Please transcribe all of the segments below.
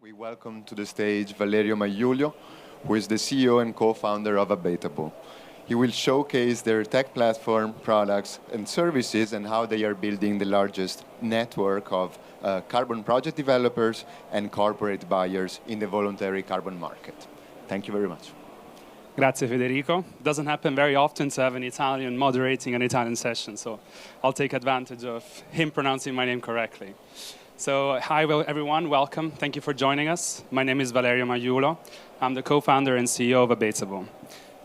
We welcome to the stage Valerio Magliulo, who is the CEO and co-founder of Abatable. He will showcase their tech platform, products, and services and how they are building the largest network of carbon project developers and corporate buyers in the voluntary carbon market. Thank you very much. Grazie, Federico. It doesn't happen very often to have an Italian moderating an Italian session, so I'll take advantage of him pronouncing my name correctly. So, hi everyone, welcome. Thank you for joining us. My name is Valerio Magliulo. I'm the co-founder and CEO of Abatable.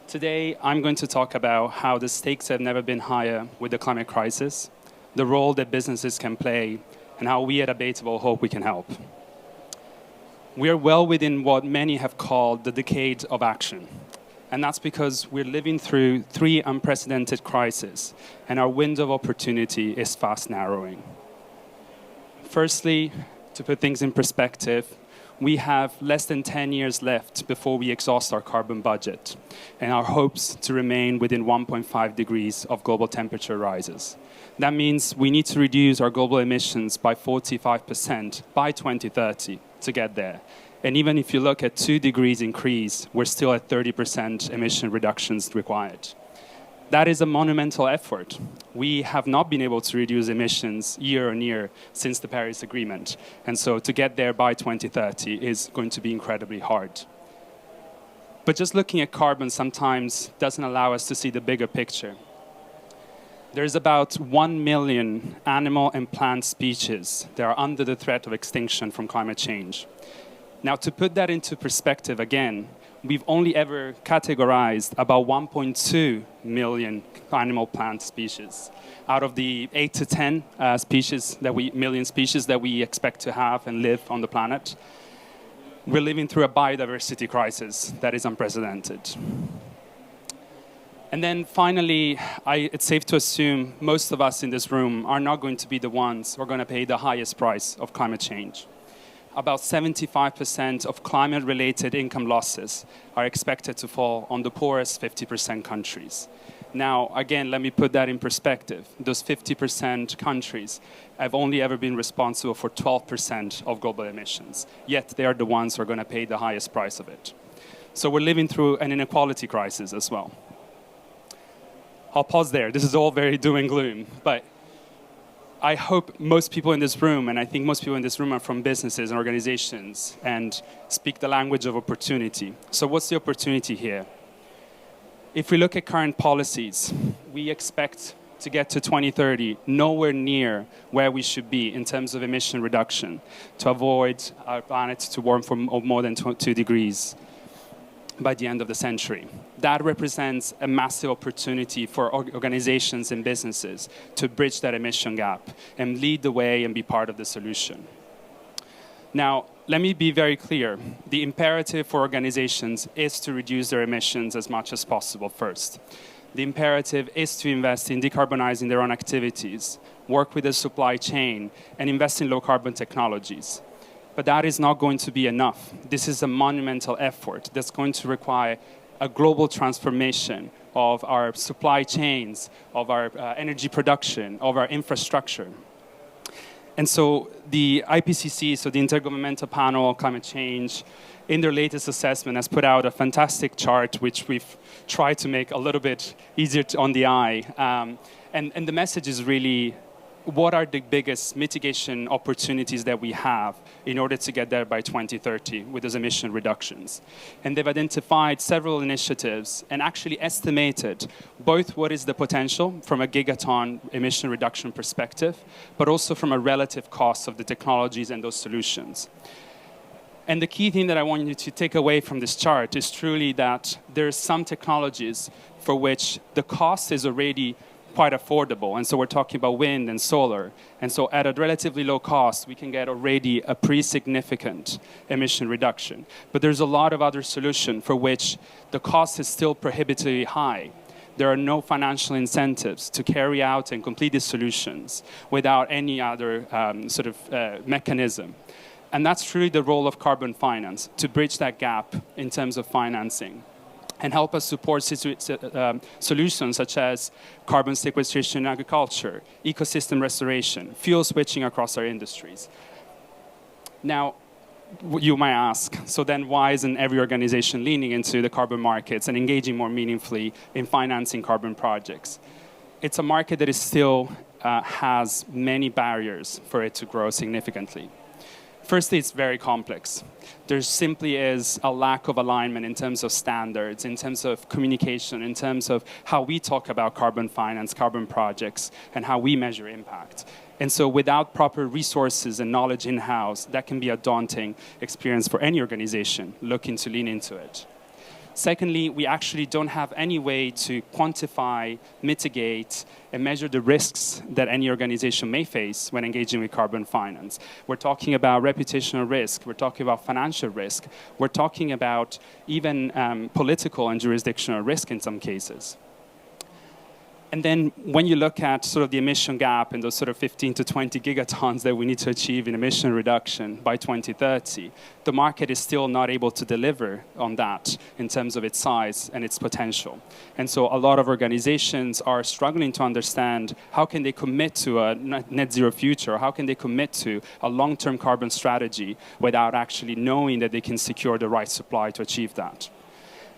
Today, I'm going to talk about how the stakes have never been higher with the climate crisis, the role that businesses can play, and how we at Abatable hope we can help. We are well within what many have called the decade of action. And that's because we're living through 3 unprecedented crises, and our window of opportunity is fast narrowing. Firstly, to put things in perspective, we have less than 10 years left before we exhaust our carbon budget, and our hopes to remain within 1.5 degrees of global temperature rises. That means we need to reduce our global emissions by 45% by 2030 to get there. And even if you look at 2 degrees increase, we're still at 30% emission reductions required. That is a monumental effort. We have not been able to reduce emissions year on year since the Paris Agreement. And so to get there by 2030 is going to be incredibly hard. But just looking at carbon sometimes doesn't allow us to see the bigger picture. There's about 1 million animal and plant species that are under the threat of extinction from climate change. Now, to put that into perspective again, we've only ever categorized about 1.2 million animal plant species out of the 8 to 10 million species that we expect to have and live on the planet. We're living through a biodiversity crisis that is unprecedented. And then finally, it's safe to assume most of us in this room are not going to be the ones who are going to pay the highest price of climate change. About 75% of climate-related income losses are expected to fall on the poorest 50% countries. Now, again, let me put that in perspective. Those 50% countries have only ever been responsible for 12% of global emissions, yet they are the ones who are going to pay the highest price of it. So we're living through an inequality crisis as well. I'll pause there. This is all very doom and gloom, but I hope most people in this room, and I think most people in this room are from businesses and organizations and speak the language of opportunity. So what's the opportunity here? If we look at current policies, we expect to get to 2030 nowhere near where we should be in terms of emission reduction to avoid our planet to warm for more than 2 degrees by the end of the century. That represents a massive opportunity for organizations and businesses to bridge that emission gap and lead the way and be part of the solution. Now, let me be very clear. The imperative for organizations is to reduce their emissions as much as possible first. The imperative is to invest in decarbonizing their own activities, work with the supply chain, and invest in low-carbon technologies. But that is not going to be enough. This is a monumental effort that's going to require a global transformation of our supply chains, of our energy production, of our infrastructure. And so the IPCC, so the Intergovernmental Panel on Climate Change, in their latest assessment has put out a fantastic chart which we've tried to make a little bit easier on the eye. And the message is really, what are the biggest mitigation opportunities that we have in order to get there by 2030 with those emission reductions? And they've identified several initiatives and actually estimated both what is the potential from a gigaton emission reduction perspective, but also from a relative cost of the technologies and those solutions. And the key thing that I want you to take away from this chart is truly that there are some technologies for which the cost is already quite affordable. And so we're talking about wind and solar. And so at a relatively low cost, we can get already a pretty significant emission reduction. But there's a lot of other solutions for which the cost is still prohibitively high. There are no financial incentives to carry out and complete these solutions without any other mechanism. And that's truly the role of carbon finance, to bridge that gap in terms of financing and help us support solutions such as carbon sequestration in agriculture, ecosystem restoration, fuel switching across our industries. Now, You might ask, so then why isn't every organization leaning into the carbon markets and engaging more meaningfully in financing carbon projects? It's a market that is still has many barriers for it to grow significantly. Firstly, it's very complex. There simply is a lack of alignment in terms of standards, in terms of communication, in terms of how we talk about carbon finance, carbon projects, and how we measure impact. And so without proper resources and knowledge in-house, that can be a daunting experience for any organization looking to lean into it. Secondly, we actually don't have any way to quantify, mitigate, and measure the risks that any organization may face when engaging with carbon finance. We're talking about reputational risk. We're talking about financial risk. We're talking about even political and jurisdictional risk in some cases. And then when you look at sort of the emission gap and those sort of 15 to 20 gigatons that we need to achieve in emission reduction by 2030, the market is still not able to deliver on that in terms of its size and its potential. And so a lot of organizations are struggling to understand how can they commit to a net zero future, how can they commit to a long-term carbon strategy without actually knowing that they can secure the right supply to achieve that.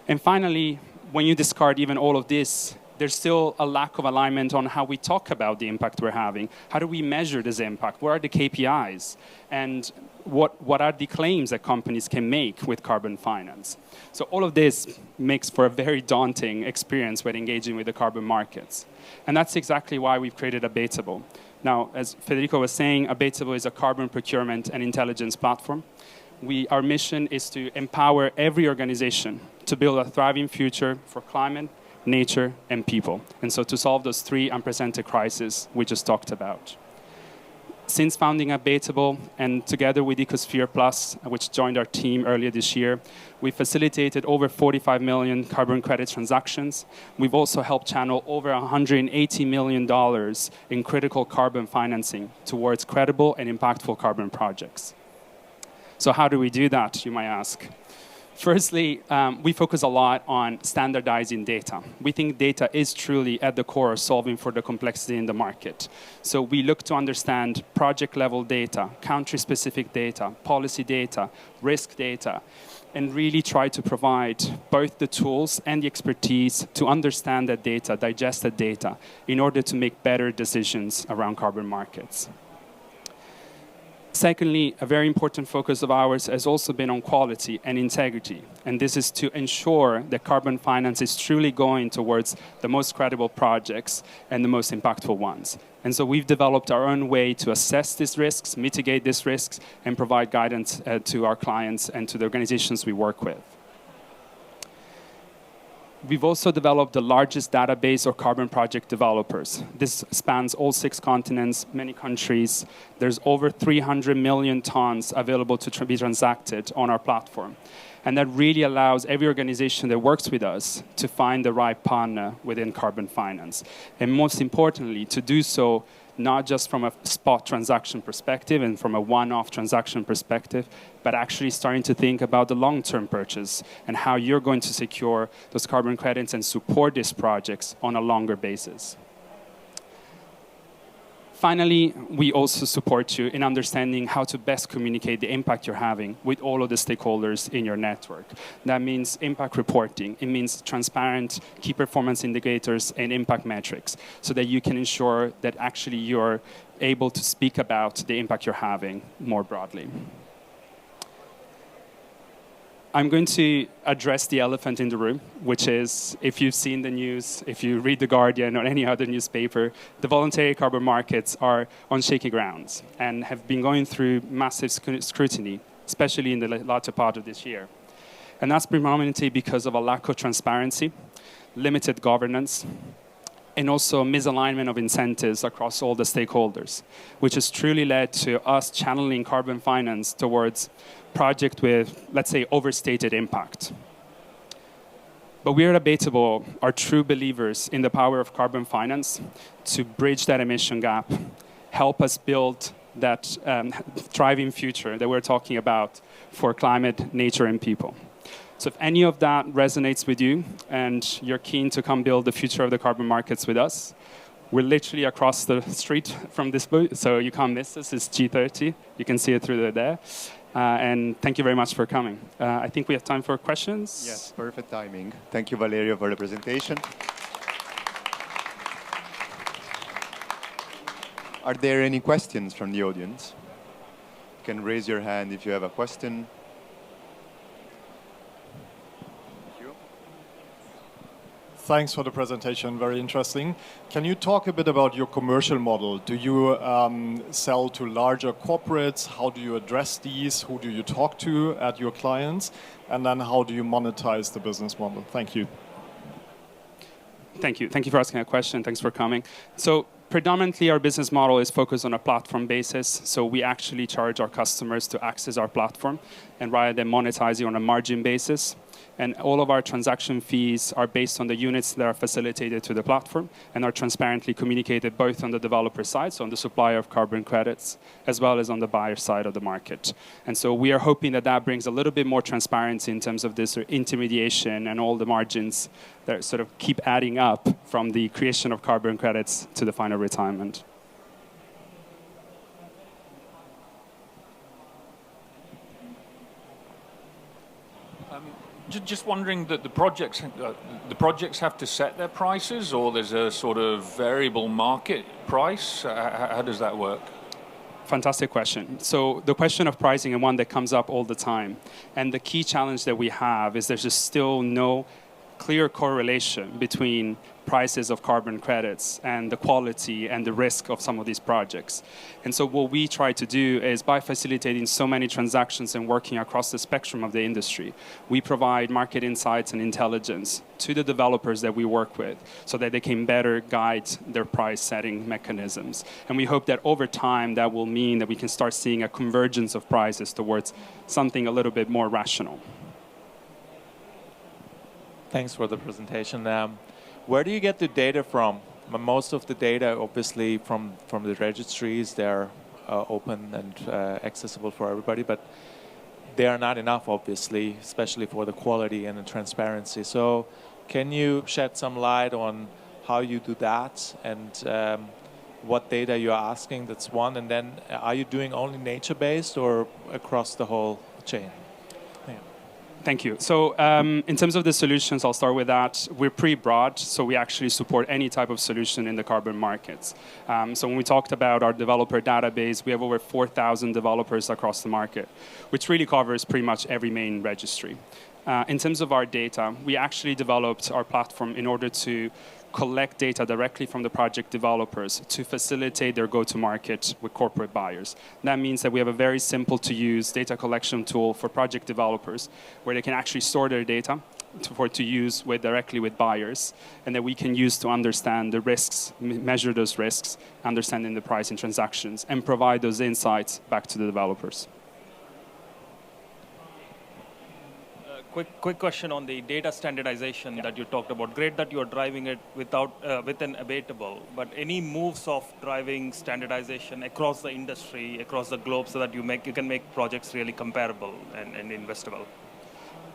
And finally, when you discard even all of this, there's still a lack of alignment on how we talk about the impact we're having. How do we measure this impact? What are the KPIs? And what are the claims that companies can make with carbon finance? So all of this makes for a very daunting experience when engaging with the carbon markets. And that's exactly why we've created Abatable. Now, as Federico was saying, Abatable is a carbon procurement and intelligence platform. Our mission is to empower every organization to build a thriving future for climate, nature, and people. And so to solve those three unprecedented crises we just talked about. Since founding Abatable, and together with Ecosphere Plus, which joined our team earlier this year, we facilitated over 45 million carbon credit transactions. We've also helped channel over $180 million in critical carbon financing towards credible and impactful carbon projects. So how do we do that, you might ask? Firstly, we focus a lot on standardizing data. We think data is truly at the core of solving for the complexity in the market. So we look to understand project-level data, country-specific data, policy data, risk data, and really try to provide both the tools and the expertise to understand that data, digest that data, in order to make better decisions around carbon markets. Secondly, a very important focus of ours has also been on quality and integrity. And this is to ensure that carbon finance is truly going towards the most credible projects and the most impactful ones. And so we've developed our own way to assess these risks, mitigate these risks, and provide guidance to our clients and to the organizations we work with. We've also developed the largest database of carbon project developers. This spans all 6 continents, many countries. There's over 300 million tons available to be transacted on our platform. And that really allows every organization that works with us to find the right partner within carbon finance. And most importantly, to do so not just from a spot transaction perspective and from a one-off transaction perspective, but actually starting to think about the long-term purchase and how you're going to secure those carbon credits and support these projects on a longer basis. Finally, we also support you in understanding how to best communicate the impact you're having with all of the stakeholders in your network. That means impact reporting. It means transparent key performance indicators and impact metrics so that you can ensure that actually you're able to speak about the impact you're having more broadly. I'm going to address the elephant in the room, which is, if you've seen the news, if you read The Guardian or any other newspaper, the voluntary carbon markets are on shaky grounds and have been going through massive scrutiny, especially in the latter part of this year. And that's predominantly because of a lack of transparency, limited governance, and also misalignment of incentives across all the stakeholders, which has truly led to us channeling carbon finance towards project with, let's say, overstated impact. But we at Abatable are true believers in the power of carbon finance to bridge that emission gap, help us build that thriving future that we're talking about for climate, nature, and people. So if any of that resonates with you and you're keen to come build the future of the carbon markets with us, we're literally across the street from this booth, so you can't miss us. It's G30. You can see it through there. And thank you very much for coming. I think we have time for questions. Yes, perfect timing. Thank you, Valerio, for the presentation. Are there any questions from the audience? You can raise your hand if you have a question. Thanks for the presentation, very interesting. Can you talk a bit about your commercial model? Do you sell to larger corporates? How do you address these? Who do you talk to at your clients? And then how do you monetize the business model? Thank you. Thank you. Thank you for asking a question. Thanks for coming. So predominantly, our business model is focused on a platform basis. So we actually charge our customers to access our platform, and rather than monetizing on a margin basis. And all of our transaction fees are based on the units that are facilitated to the platform and are transparently communicated both on the developer side, so on the supplier of carbon credits, as well as on the buyer side of the market. And so we are hoping that that brings a little bit more transparency in terms of this intermediation and all the margins that sort of keep adding up from the creation of carbon credits to the final retirement. Just wondering that the projects have to set their prices, or there's a sort of variable market price? How does that work? Fantastic question. So the question of pricing is one that comes up all the time. And the key challenge that we have is there's just still no clear correlation between prices of carbon credits and the quality and the risk of some of these projects. And so what we try to do is, by facilitating so many transactions and working across the spectrum of the industry, we provide market insights and intelligence to the developers that we work with so that they can better guide their price setting mechanisms. And we hope that over time that will mean that we can start seeing a convergence of prices towards something a little bit more rational. Thanks for the presentation. Where do you get the data from? Most of the data, obviously, from the registries. They're open and accessible for everybody, but they are not enough, obviously, especially for the quality and the transparency. So can you shed some light on how you do that and what data you're asking? That's one. And then are you doing only nature-based or across the whole chain? Thank you. So in terms of the solutions, I'll start with that. We're pretty broad, so we actually support any type of solution in the carbon markets. So when we talked about our developer database, we have over 4,000 developers across the market, which really covers pretty much every main registry. In terms of our data, we actually developed our platform in order to collect data directly from the project developers to facilitate their go-to-market with corporate buyers. That means that we have a very simple-to-use data collection tool for project developers where they can actually store their data to use directly with buyers, and that we can use to understand the risks, measure those risks, understanding the price in transactions, and provide those insights back to the developers. Quick question on the data standardization that you talked about. Great that you are driving it with an Abatable, but any moves of driving standardization across the industry, across the globe, so that you can make projects really comparable and investable?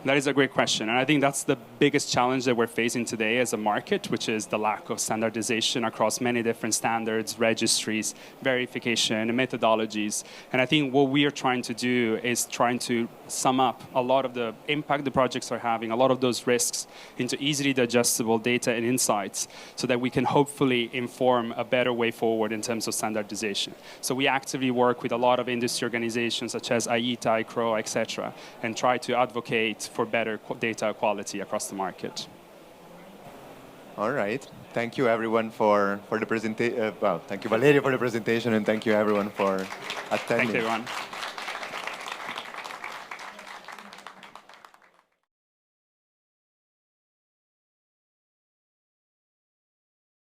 That is a great question. And I think that's the biggest challenge that we're facing today as a market, which is the lack of standardization across many different standards, registries, verification, and methodologies. And I think what we are trying to do is trying to sum up a lot of the impact the projects are having, a lot of those risks, into easily digestible data and insights so that we can hopefully inform a better way forward in terms of standardization. So we actively work with a lot of industry organizations such as IETA, ICRO, etc., and try to advocate for better data quality across the market. All right. Thank you, everyone, for the presentation. Thank you, Valerio, for the presentation, and thank you, everyone, for attending. Thank you, everyone.